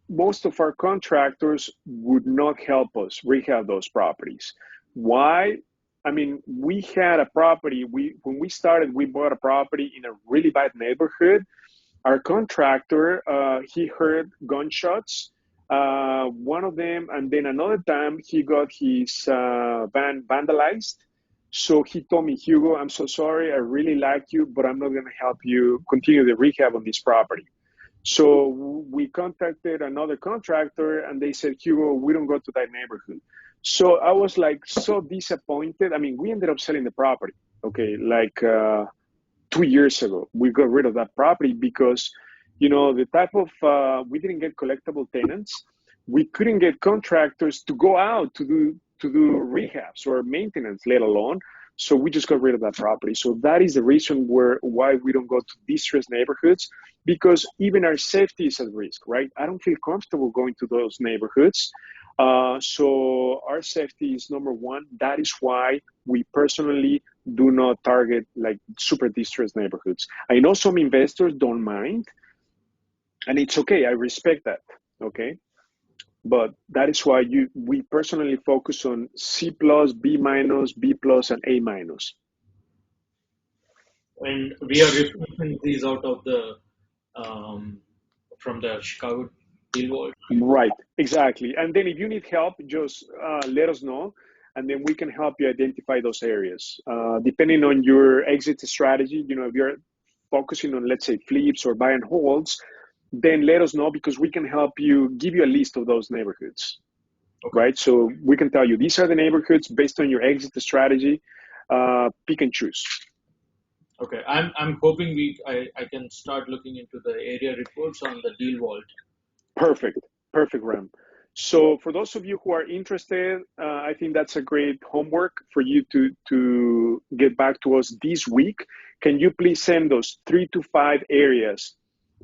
most of our contractors would not help us rehab those properties. Why? I mean, we had a property, when we started, we bought a property in a really bad neighborhood. Our contractor, he heard gunshots, one of them, and then another time he got his van vandalized. So he told me, Hugo, I'm so sorry, I really like you, but I'm not going to help you continue the rehab on this property. So we contacted another contractor and they said, Hugo, we don't go to that neighborhood. So I was like so disappointed. I mean, we ended up selling the property, okay, like 2 years ago. We got rid of that property because, you know, the type of, we didn't get collectible tenants. We couldn't get contractors to go out to do rehabs or maintenance, let alone. So we just got rid of that property. So that is the reason why we don't go to distressed neighborhoods, because even our safety is at risk, right? I don't feel comfortable going to those neighborhoods. So our safety is number one. That is why we personally do not target like super distressed neighborhoods. I know some investors don't mind, and it's okay. I respect that. Okay. But that is why we personally focus on C plus, B minus, B plus, and A minus. And we are referencing these out of the from the Chicago deal vault. Right, exactly. And then if you need help, just let us know, and then we can help you identify those areas. Depending on your exit strategy, you know, if you're focusing on, let's say, flips or buy and holds, then let us know because we can help you, give you a list of those neighborhoods. Okay. Right? So we can tell you these are the neighborhoods based on your exit strategy. Pick and choose. Okay, I'm hoping I can start looking into the area reports on the deal vault. Perfect, Ram. So for those of you who are interested, I think that's a great homework for you to get back to us this week. Can you please send us 3 to 5 areas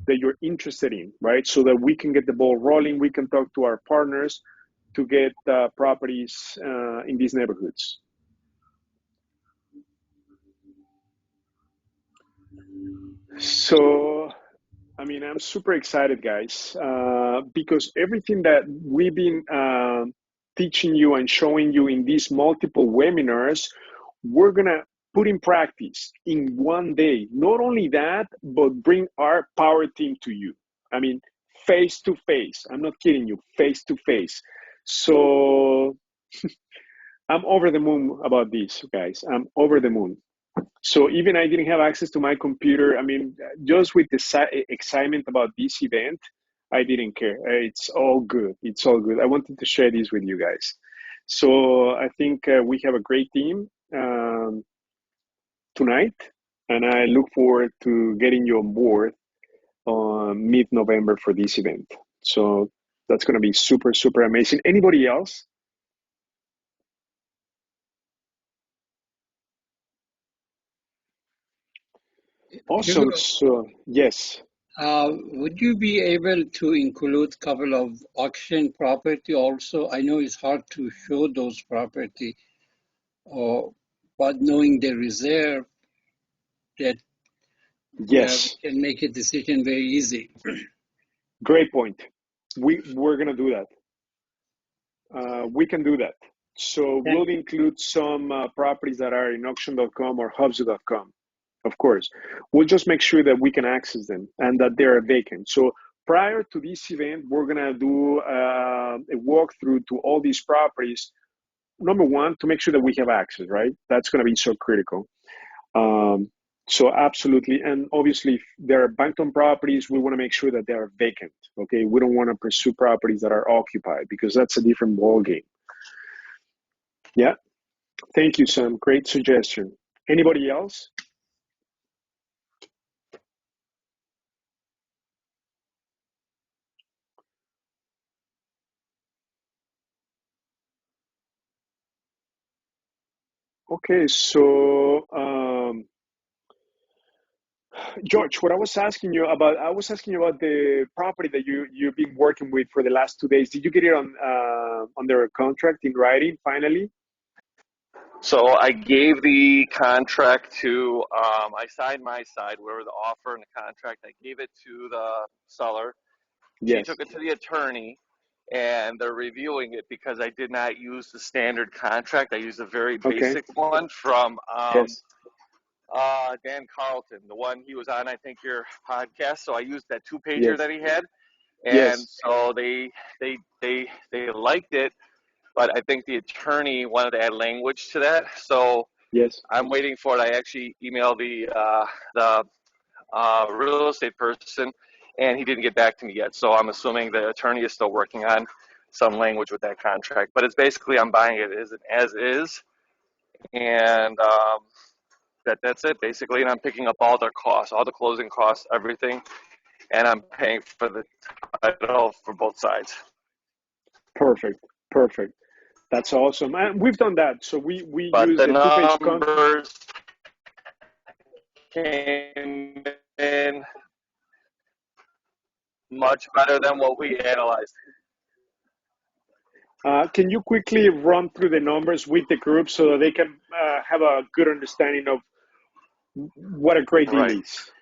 that you're interested in, right? So that we can get the ball rolling. We can talk to our partners to get properties in these neighborhoods. So, I mean, I'm super excited, guys, because everything that we've been teaching you and showing you in these multiple webinars, we're going to put in practice in one day. Not only that, but bring our power team to you. I mean, face to face. I'm not kidding you, face to face. So I'm over the moon about this, guys. I'm over the moon. So even I didn't have access to my computer. I mean, just with the excitement about this event, I didn't care. It's all good. It's all good. I wanted to share this with you guys. So I think we have a great team tonight, and I look forward to getting you on board on mid-November for this event. So that's going to be super, super amazing. Anybody else? Awesome. Hugo, So yes. would you be able to include a couple of auction property also? I know it's hard to show those property, but knowing the reserve, that Yes. we can make a decision very easy. Great point. We're gonna do that. We can do that. So Thank we'll include some properties that are in auction.com or hubzu.com. Of course, we'll just make sure that we can access them and that they are vacant. So prior to this event, we're gonna do a walkthrough to all these properties. Number one, to make sure that we have access, right? That's gonna be so critical. Um, so absolutely, and obviously, if there are Bankton properties, we want to make sure that they are vacant. Okay, we don't want to pursue properties that are occupied because that's a different ball game. Yeah, thank you, Sam. Great suggestion. Anybody else? Okay, so George, what I was asking you about the property that you've been working with for the last 2 days. Did you get it on under contract in writing finally? So I gave the contract to, I signed my side, where the offer and the contract. I gave it to the seller. She Yes. took it to the attorney, and they're reviewing it because I did not use the standard contract. I used a very Okay. basic one from Yes. Dan Carlton, the one he was on, I think, your podcast. So I used that two-pager Yes. that he had, and Yes. so they liked it, but I think the attorney wanted to add language to that. So Yes. I'm waiting for it. I actually emailed the real estate person, and he didn't get back to me yet. So I'm assuming the attorney is still working on some language with that contract. But it's basically I'm buying it as is, and that's it basically. And I'm picking up all their costs, all the closing costs, everything, and I'm paying for the title for both sides. Perfect. Perfect. That's awesome. And we've done that. So we But use the the two-page contract. numbers came in much better than what we analyzed. Can you quickly run through the numbers with the group so that they can have a good understanding of what a great deal Right. is?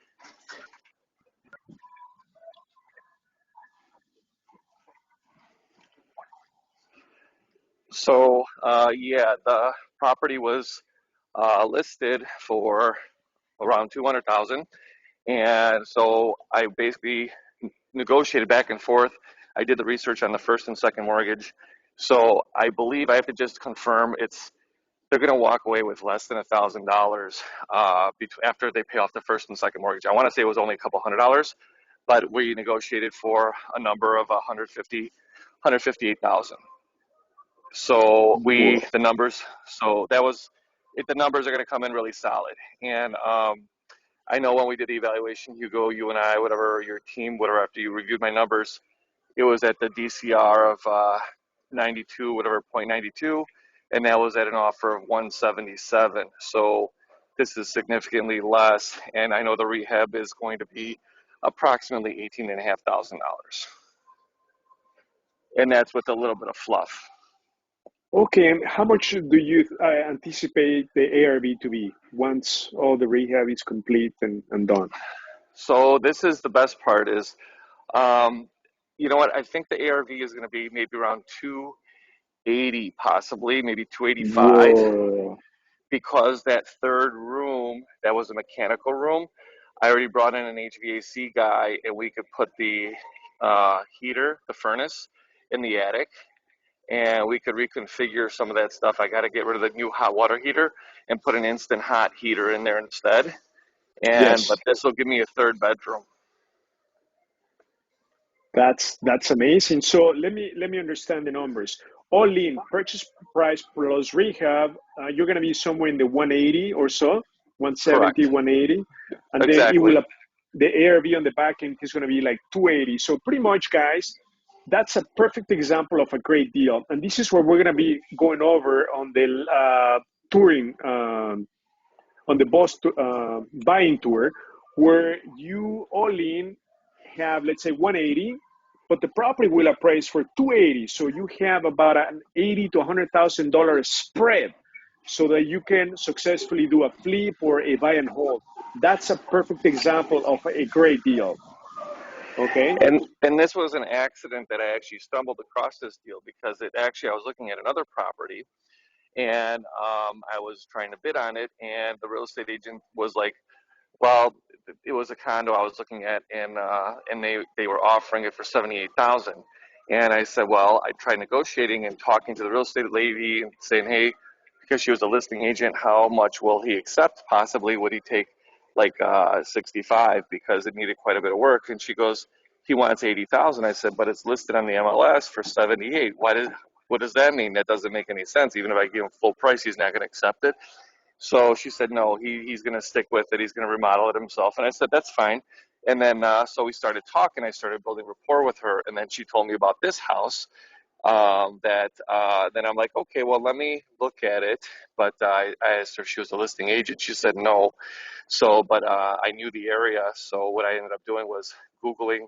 So, yeah, the property was listed for around 200,000, and so I basically negotiated back and forth. I did the research on the first and second mortgage, so I believe I have to just confirm they're going to walk away with less than $1,000 after they pay off the first and second mortgage. I want to say it was only a couple $100, but we negotiated for a number of 158,000. So Whoa. the numbers, so that was, the numbers are going to come in really solid. And I know when we did the evaluation, Hugo, you and I, whatever, your team, whatever, after you reviewed my numbers, it was at the DCR of 92, whatever, 0.92, and that was at an offer of 177. So this is significantly less, and I know the rehab is going to be approximately $18,500. And that's with a little bit of fluff. Okay, and how much do you anticipate the ARV to be once all the rehab is complete and done? So this is the best part is, you know what, I think the ARV is going to be maybe around 280, possibly, maybe 285, Whoa. because that third room, that was a mechanical room, I already brought in an HVAC guy, and we could put the heater, the furnace, in the attic, and we could reconfigure some of that stuff. I got to get rid of the new hot water heater and put an instant hot heater in there instead. Yes, But this will give me a third bedroom. that's amazing. So let me understand the numbers. All in purchase price plus rehab, you're gonna be somewhere in the 180 or so, 170, Correct. 180, and then it Exactly. will the ARV on the back end is gonna be like 280. So pretty much, guys, that's a perfect example of a great deal. And this is what we're gonna be going over on the touring. On the boss buying tour, where you all in have, let's say, 180, but the property will appraise for 280. So you have about an 80 to $100,000 spread, so that you can successfully do a flip or a buy and hold. That's a perfect example of a great deal. Okay. And this was an accident that I actually stumbled across this deal because I was looking at another property, and I was trying to bid on it, and the real estate agent was like, well, it was a condo I was looking at, and they were offering it for 78,000. And I said, well, I tried negotiating and talking to the real estate lady and saying, hey, because she was a listing agent, how much will he accept? Possibly would he take like 65 because it needed quite a bit of work? And she goes, he wants 80,000. I said, but it's listed on the MLS for 78. What does that mean? That doesn't make any sense. Even if I give him full price, he's not going to accept it. So she said, no, he's going to stick with it. He's going to remodel it himself. And I said, that's fine. And then so we started talking. I started building rapport with her. And then she told me about this house. Then I'm like, okay, well, let me look at it. But I asked her if she was a listing agent. She said no. So, but I knew the area. So what I ended up doing was Googling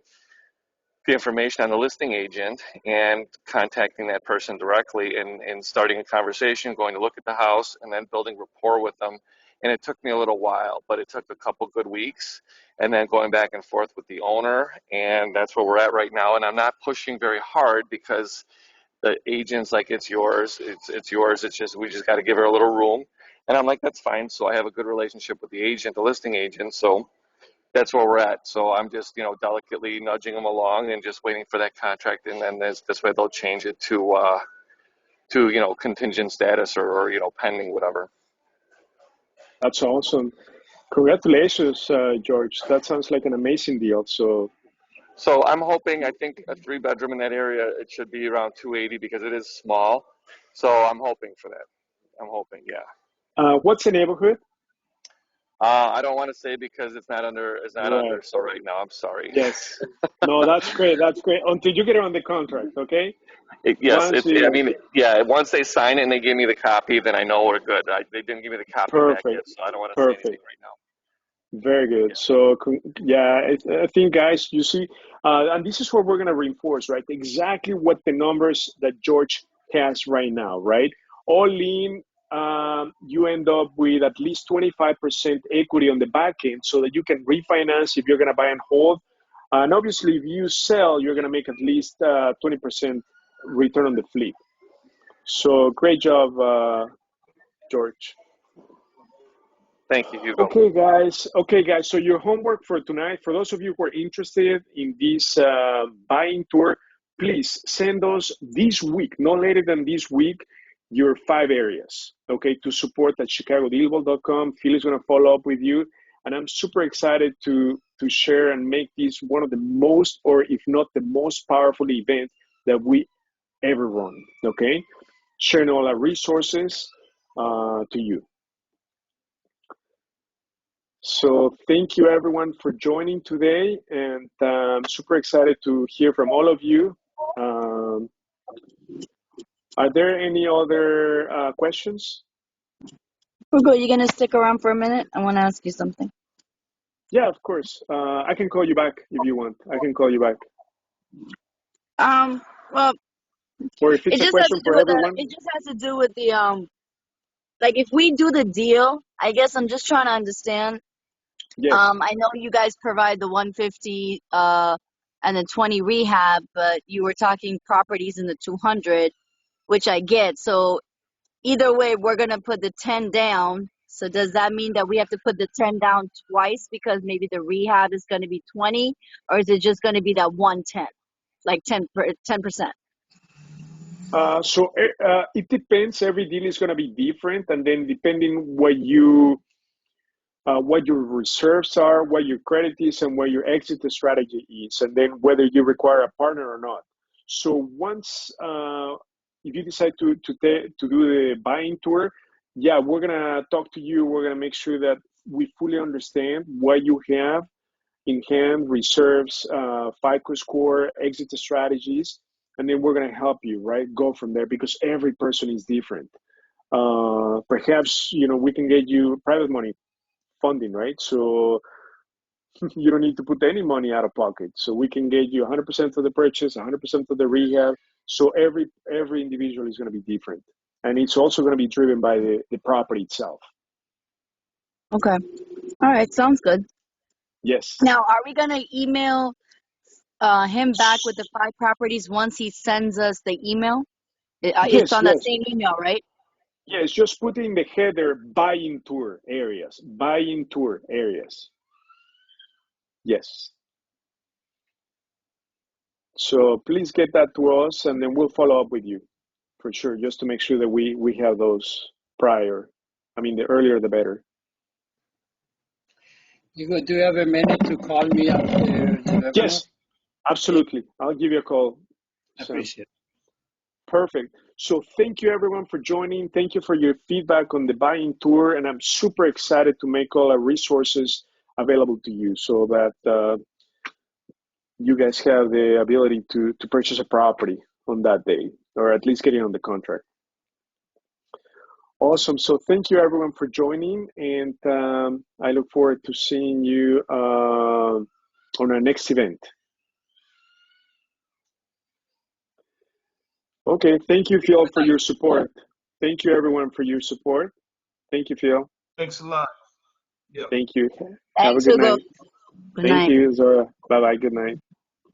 the information on the listing agent and contacting that person directly and starting a conversation, going to look at the house and then building rapport with them. And it took me a little while, but it took a couple good weeks and then going back and forth with the owner. And that's where we're at right now. And I'm not pushing very hard because the agent's like, it's yours, it's yours. It's just, we just got to give her a little room. And I'm like, that's fine. So I have a good relationship with the agent, the listing agent. So that's where we're at. So I'm just, delicately nudging them along and just waiting for that contract. And then this way they'll change it to contingent status or pending, whatever. That's awesome. Congratulations, George. That sounds like an amazing deal. So I'm hoping, I think a 3-bedroom in that area, it should be around 280 because it is small. So I'm hoping for that. I'm hoping, yeah. what's the neighborhood? I don't want to say because it's not under, Right. so right now, I'm sorry. Yes. No, that's great. That's great. Until you get it on the contract, okay? Once they sign it and they give me the copy, then I know we're good. They didn't give me the copy back yet, Perfect. so I don't want to say anything Perfect. right now. Very good. So, I think, guys, you see, and this is what we're going to reinforce, right? Exactly what the numbers that George has right now, right? All in, you end up with at least 25% equity on the back end so that you can refinance if you're going to buy and hold. And obviously, if you sell, you're going to make at least 20% return on the flip. So, great job, George. Thank you, Hugo. Okay, guys. So your homework for tonight, for those of you who are interested in this buying tour, please send us this week, no later than this week, your 5 areas, okay, to support at chicagodealable.com. Phil is going to follow up with you. And I'm super excited to share and make this one of the most, or if not the most powerful event that we ever run, okay? Sharing all our resources to you. So thank you everyone for joining today, and I'm super excited to hear from all of you. Are there any other questions? Hugo, you gonna stick around for a minute? I want to ask you something. Yeah, of course. I can call you back if you want. I can call you back. Well, or if it's a question for everyone. It just has to do with the like if we do the deal, I guess I'm just trying to understand. Yes. I know you guys provide the 150 and the 20 rehab, but you were talking properties in the 200, which I get. So either way, we're gonna put the 10 down. So does that mean that we have to put the 10 down twice because maybe the rehab is going to be 20, or is it just going to be that 110, like 10%? So it depends. Every deal is going to be different, and then depending what your reserves are, what your credit is, and what your exit strategy is, and then whether you require a partner or not. So once, if you decide to do the buying tour, yeah, we're gonna talk to you. We're gonna make sure that we fully understand what you have in hand, reserves, FICO score, exit strategies, and then we're gonna help you, right? Go from there because every person is different. Perhaps we can get you private money funding, right? So you don't need to put any money out of pocket. So we can get you 100% of the purchase, 100% of the rehab. So every individual is going to be different, and it's also going to be driven by the property itself. Okay. All right. Sounds good. Yes. Now, are we going to email him back with the 5 properties once he sends us the email? It's on that same email, right? Yes, just put in the header buying tour areas. Buying tour areas. Yes. So please get that to us, and then we'll follow up with you for sure, just to make sure that we have those prior. I mean, the earlier the better. Hugo, do you have a minute to call me after the webinar? Yes, absolutely. I'll give you a call. I appreciate it. Perfect. So thank you everyone for joining. Thank you for your feedback on the buying tour, and I'm super excited to make all our resources available to you so that you guys have the ability to purchase a property on that day. or at least getting on the contract. Awesome. So thank you everyone for joining, and I look forward to seeing you on our next event. Okay. Thank you, Phil, for your support. Thank you, everyone, for your support. Thank you, Phil. Thanks a lot. Yep. Thank you. Have a Thanks, good Hugo. night. Good Thank night. you, Zora. Bye-bye. Good night.